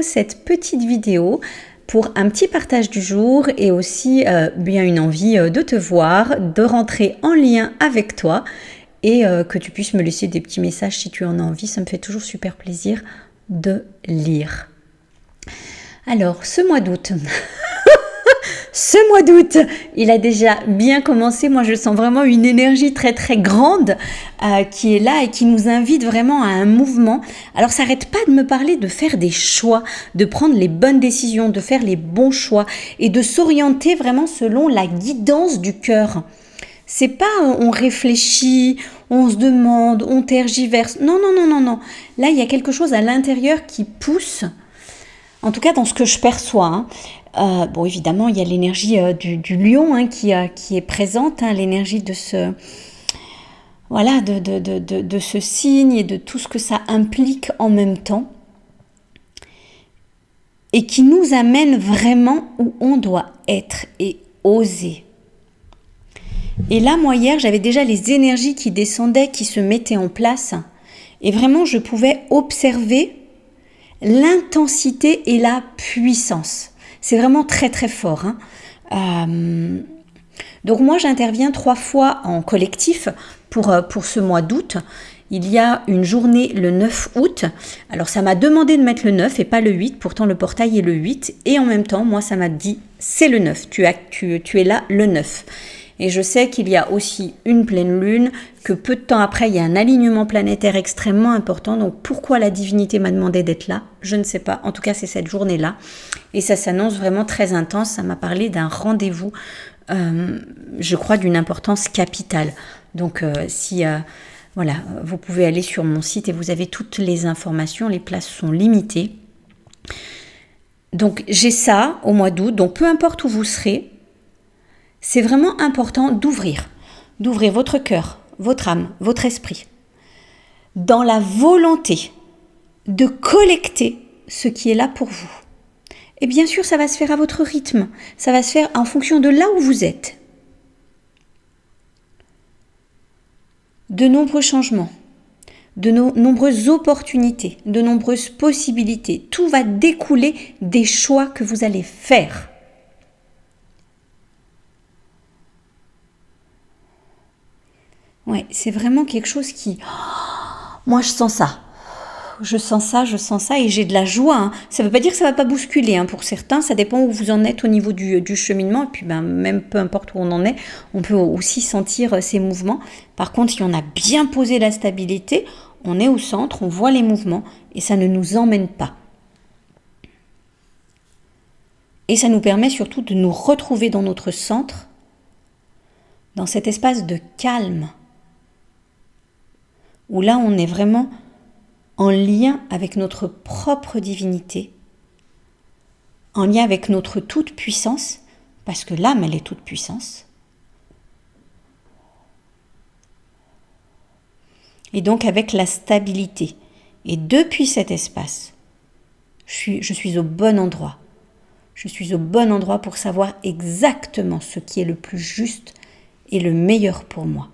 cette petite vidéo pour un petit partage du jour et aussi bien une envie de te voir, de rentrer en lien avec toi et que tu puisses me laisser des petits messages si tu en as envie. Ça me fait toujours super plaisir de lire. Alors, ce mois d'août... Ce mois d'août, il a déjà bien commencé. Moi, je sens vraiment une énergie très très grande qui est là et qui nous invite vraiment à un mouvement. Alors, ça n'arrête pas de me parler de faire des choix, de prendre les bonnes décisions, de faire les bons choix et de s'orienter vraiment selon la guidance du cœur. C'est pas on réfléchit, on se demande, on tergiverse. Non. Là, il y a quelque chose à l'intérieur qui pousse. En tout cas, dans ce que je perçois. Bon, évidemment, il y a l'énergie du lion qui est présente, l'énergie de ce, voilà, de ce signe et de tout ce que ça implique en même temps, et qui nous amène vraiment où on doit être et oser. Et là, moi, hier, j'avais déjà les énergies qui descendaient, qui se mettaient en place, et vraiment, je pouvais observer l'intensité et la puissance. C'est vraiment très très fort. Donc moi j'interviens 3 fois en collectif pour ce mois d'août. Il y a une journée le 9 août. Alors ça m'a demandé de mettre le 9 et pas le 8. Pourtant le portail est le 8. Et en même temps, moi ça m'a dit c'est le 9. Tu es là le 9. Et je sais qu'il y a aussi une pleine lune, que peu de temps après, il y a un alignement planétaire extrêmement important. Donc pourquoi la divinité m'a demandé d'être là? Je ne sais pas. En tout cas, c'est cette journée-là. Et ça s'annonce vraiment très intense. Ça m'a parlé d'un rendez-vous, je crois, d'une importance capitale. Donc si voilà, vous pouvez aller sur mon site et vous avez toutes les informations. Les places sont limitées. Donc j'ai ça au mois d'août. Donc peu importe où vous serez, c'est vraiment important d'ouvrir votre cœur, votre âme, votre esprit, dans la volonté de collecter ce qui est là pour vous. Et bien sûr, ça va se faire à votre rythme, ça va se faire en fonction de là où vous êtes. De nombreux changements, de nombreuses opportunités, de nombreuses possibilités, tout va découler des choix que vous allez faire. Ouais, c'est vraiment quelque chose qui... moi, je sens ça. Je sens ça et j'ai de la joie. Ça ne veut pas dire que ça ne va pas bousculer. Pour certains, ça dépend où vous en êtes au niveau du cheminement. Et puis, même peu importe où on en est, on peut aussi sentir ces mouvements. Par contre, si on a bien posé la stabilité, on est au centre, on voit les mouvements et ça ne nous emmène pas. Et ça nous permet surtout de nous retrouver dans notre centre, dans cet espace de calme, où là, on est vraiment en lien avec notre propre divinité, en lien avec notre toute-puissance, parce que l'âme, elle est toute-puissance. Et donc avec la stabilité. Et depuis cet espace, je suis au bon endroit. Je suis au bon endroit pour savoir exactement ce qui est le plus juste et le meilleur pour moi.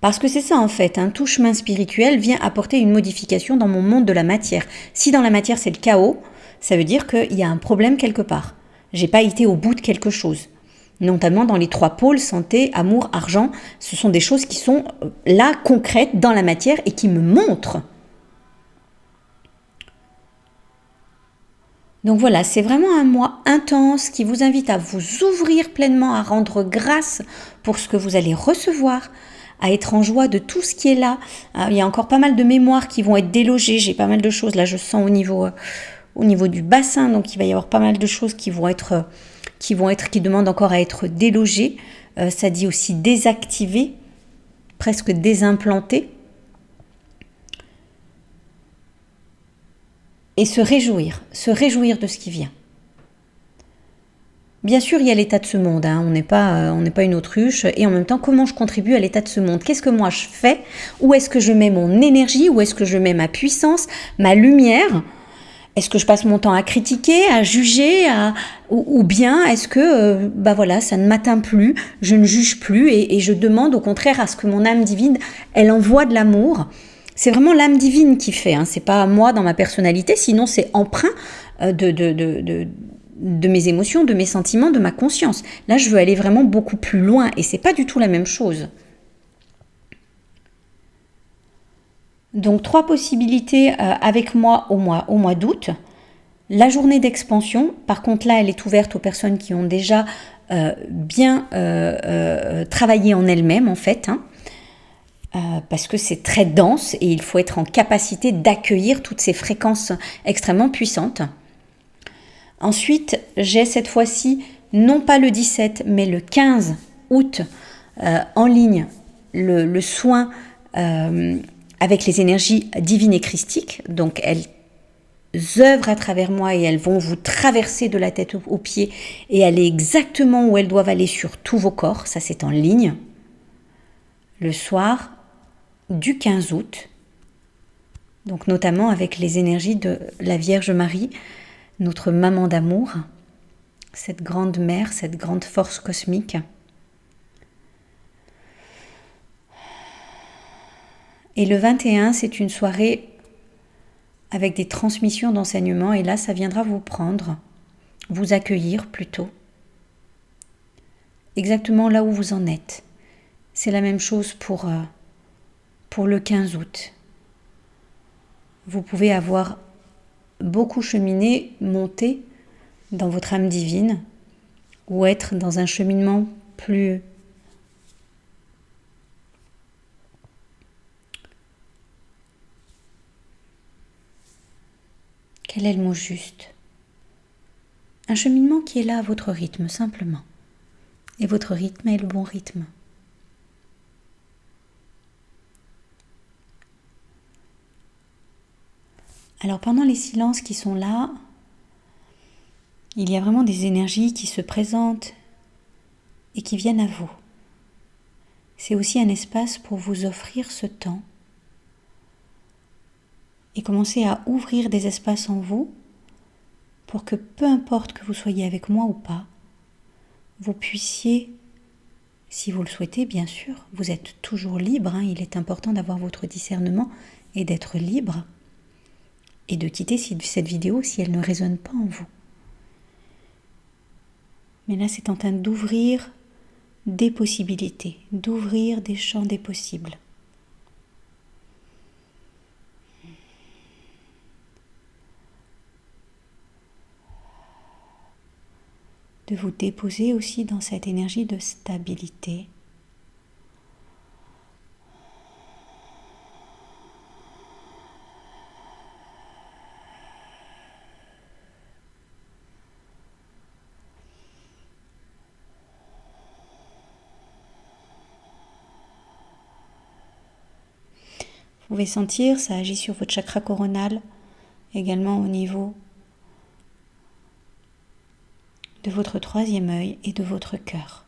Parce que c'est ça en fait, tout chemin spirituel vient apporter une modification dans mon monde de la matière. Si dans la matière c'est le chaos, ça veut dire qu'il y a un problème quelque part. J'ai pas été au bout de quelque chose. Notamment dans les 3 pôles, santé, amour, argent, ce sont des choses qui sont là, concrètes, dans la matière et qui me montrent. Donc voilà, c'est vraiment un mois intense qui vous invite à vous ouvrir pleinement, à rendre grâce pour ce que vous allez recevoir, à être en joie de tout ce qui est là. Il y a encore pas mal de mémoires qui vont être délogées. J'ai pas mal de choses, là je sens au niveau du bassin, donc il va y avoir pas mal de choses qui demandent encore à être délogées. Ça dit aussi désactiver, presque désimplanter. Et se réjouir de ce qui vient. Bien sûr, il y a l'état de ce monde, on n'est pas une autruche, et en même temps, comment je contribue à l'état de ce monde? Qu'est-ce que moi je fais? Où est-ce que je mets mon énergie? Où est-ce que je mets ma puissance, ma lumière? Est-ce que je passe mon temps à critiquer, à juger, ou bien est-ce que ça ne m'atteint plus, je ne juge plus, et je demande au contraire à ce que mon âme divine, elle envoie de l'amour, C'est vraiment l'âme divine qui fait, hein. C'est pas moi dans ma personnalité, sinon c'est empreint de mes émotions, de mes sentiments, de ma conscience. Là, je veux aller vraiment beaucoup plus loin et c'est pas du tout la même chose. Donc 3 possibilités avec moi au mois d'août. La journée d'expansion, par contre là, elle est ouverte aux personnes qui ont déjà bien travaillé en elles-mêmes en fait, hein. Parce que c'est très dense et il faut être en capacité d'accueillir toutes ces fréquences extrêmement puissantes. Ensuite, j'ai cette fois-ci, non pas le 17, mais le 15 août, en ligne, le soin avec les énergies divines et christiques. Donc, elles œuvrent à travers moi et elles vont vous traverser de la tête aux pieds et aller exactement où elles doivent aller sur tous vos corps. Ça, c'est en ligne. Le soir du 15 août, donc notamment avec les énergies de la Vierge Marie, notre maman d'amour, cette grande mère, cette grande force cosmique. Et le 21, c'est une soirée avec des transmissions d'enseignements, et là, ça viendra vous prendre, vous accueillir plutôt, exactement là où vous en êtes. C'est la même chose pour le 15 août. Vous pouvez avoir beaucoup cheminé, monté dans votre âme divine, ou être dans un cheminement plus quel est le mot juste? Un cheminement qui est là à votre rythme, simplement. Et votre rythme est le bon rythme. Alors pendant les silences qui sont là, il y a vraiment des énergies qui se présentent et qui viennent à vous. C'est aussi un espace pour vous offrir ce temps et commencer à ouvrir des espaces en vous pour que peu importe que vous soyez avec moi ou pas, vous puissiez, si vous le souhaitez bien sûr, vous êtes toujours libre, hein, il est important d'avoir votre discernement et d'être libre et de quitter cette vidéo si elle ne résonne pas en vous. Mais là, c'est en train d'ouvrir des possibilités, d'ouvrir des champs des possibles. De vous déposer aussi dans cette énergie de stabilité. Vous pouvez sentir, ça agit sur votre chakra coronal, également au niveau de votre 3e œil et de votre cœur.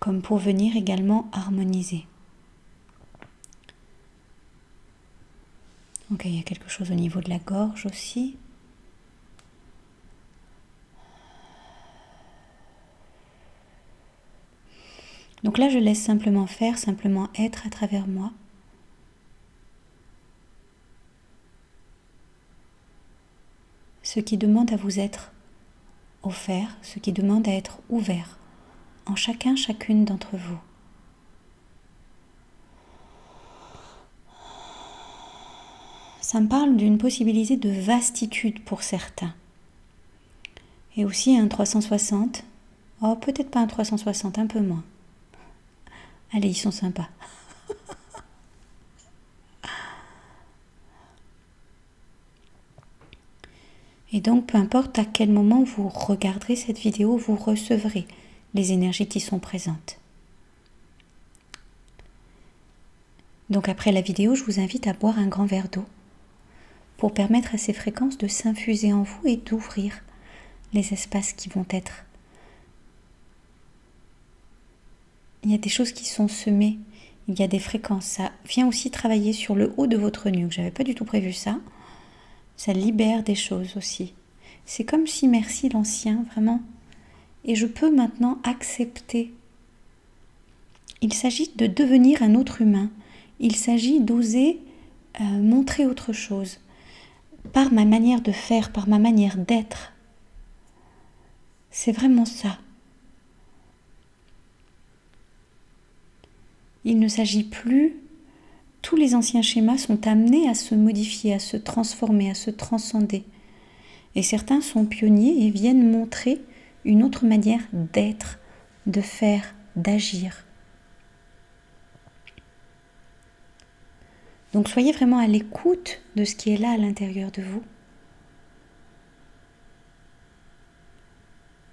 Comme pour venir également harmoniser. Donc il y a quelque chose au niveau de la gorge aussi. Donc là, je laisse simplement faire, simplement être à travers moi. Ce qui demande à vous être offert, ce qui demande à être ouvert en chacun, chacune d'entre vous. Ça me parle d'une possibilité de vastitude pour certains. Et aussi un 360. Oh, peut-être pas un 360, un peu moins. Allez, ils sont sympas. Et donc, peu importe à quel moment vous regarderez cette vidéo, vous recevrez les énergies qui sont présentes. Donc après la vidéo, je vous invite à boire un grand verre d'eau pour permettre à ces fréquences de s'infuser en vous et d'ouvrir les espaces qui vont être. Il y a des choses qui sont semées, il y a des fréquences. Ça vient aussi travailler sur le haut de votre nuque. Je n'avais pas du tout prévu ça. Ça libère des choses aussi. C'est comme si merci l'ancien, vraiment. Et je peux maintenant accepter Il s'agit de devenir un autre humain. Il s'agit d'oser montrer autre chose. Par ma manière de faire, par ma manière d'être. C'est vraiment ça. Il ne s'agit plus, tous les anciens schémas sont amenés à se modifier, à se transformer, à se transcender. Et certains sont pionniers et viennent montrer une autre manière d'être, de faire, d'agir. Donc soyez vraiment à l'écoute de ce qui est là à l'intérieur de vous.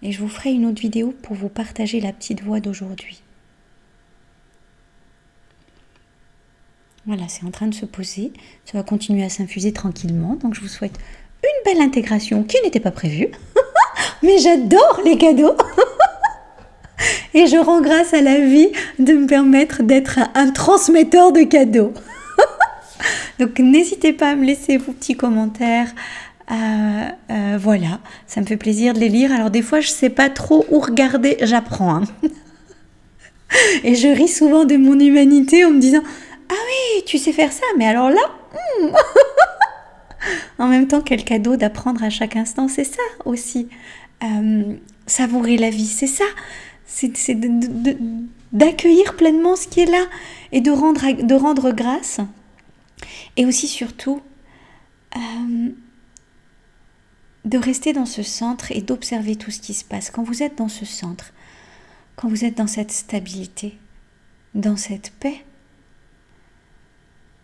Et je vous ferai une autre vidéo pour vous partager la petite voix d'aujourd'hui. Voilà, c'est en train de se poser. Ça va continuer à s'infuser tranquillement. Donc je vous souhaite une belle intégration qui n'était pas prévue. Mais j'adore les cadeaux. Et je rends grâce à la vie de me permettre d'être un transmetteur de cadeaux. Donc n'hésitez pas à me laisser vos petits commentaires. Voilà, ça me fait plaisir de les lire. Alors des fois, je ne sais pas trop où regarder. J'apprends. Hein. Et je ris souvent de mon humanité en me disant « Ah oui, tu sais faire ça, mais alors là... En même temps, quel cadeau d'apprendre à chaque instant, c'est ça aussi. Savourer la vie, c'est ça. C'est d'accueillir pleinement ce qui est là et de rendre grâce. Et aussi, surtout, de rester dans ce centre et d'observer tout ce qui se passe. Quand vous êtes dans ce centre, quand vous êtes dans cette stabilité, dans cette paix,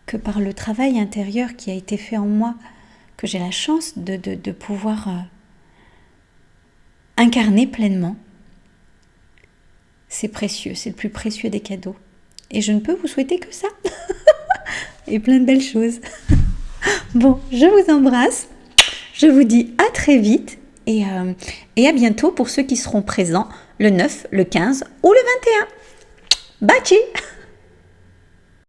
que par le travail intérieur qui a été fait en moi, que j'ai la chance de pouvoir incarner pleinement, c'est précieux, c'est le plus précieux des cadeaux. Et je ne peux vous souhaiter que ça. Et plein de belles choses. Bon, je vous embrasse. Je vous dis à très vite et à bientôt pour ceux qui seront présents le 9, le 15 ou le 21. Bye!